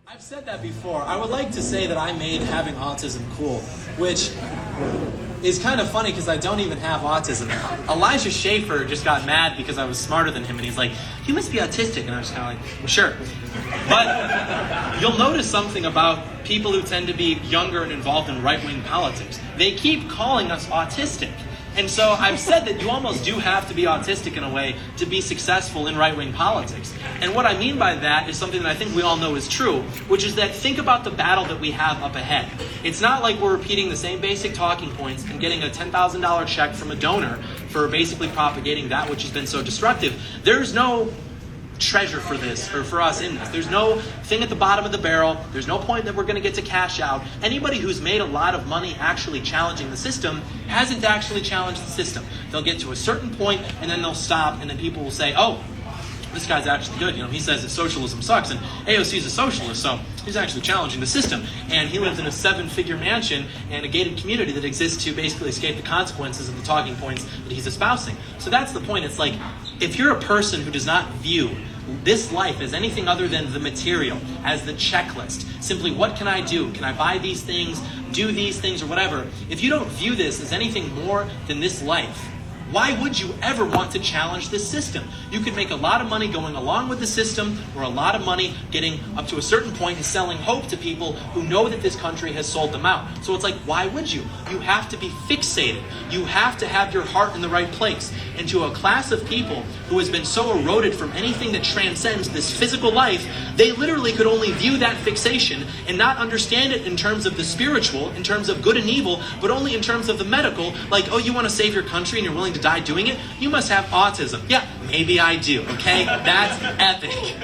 I've said that before. I would like to say that I made having autism cool, which is kind of funny because I don't even have autism. Elijah Schaefer just got mad because I was smarter than him, and he's like, "You must be autistic," and I was kind of like, "Well, sure." But you'll notice something about people who tend to be younger and involved in right-wing politics. They keep calling us autistic. And so I've said that you almost do have to be autistic in a way to be successful in right-wing politics. And what I mean by that is something that I think we all know is true, which is that think about the battle that we have up ahead. It's not like we're repeating the same basic talking points and getting a $10,000 check from a donor for basically propagating that which has been so destructive. There's no treasure for this, or for us in this. There's no thing at the bottom of the barrel. There's no point that we're going to get to cash out. Anybody who's made a lot of money actually challenging the system hasn't actually challenged the system. They'll get to a certain point and then they'll stop, and then people will say, "Oh, this guy's actually good. You know, he says that socialism sucks, and AOC's a socialist, so he's actually challenging the system. And he lives in a 7-figure mansion and a gated community that exists to basically escape the consequences of the talking points that he's espousing." So that's the point. It's like, if you're a person who does not view this life as anything other than the material, as the checklist, simply what can I do? Can I buy these things, do these things, or whatever? If you don't view this as anything more than this life, why would you ever want to challenge this system? You could make a lot of money going along with the system, or a lot of money getting up to a certain point and selling hope to people who know that this country has sold them out. So it's like, why would you? You have to be fixated. You have to have your heart in the right place. And to a class of people who has been so eroded from anything that transcends this physical life, they literally could only view that fixation and not understand it in terms of the spiritual, in terms of good and evil, but only in terms of the medical. Like, oh, you want to save your country and you're willing to die doing it? You must have autism. Yeah, maybe I do, okay? That's epic.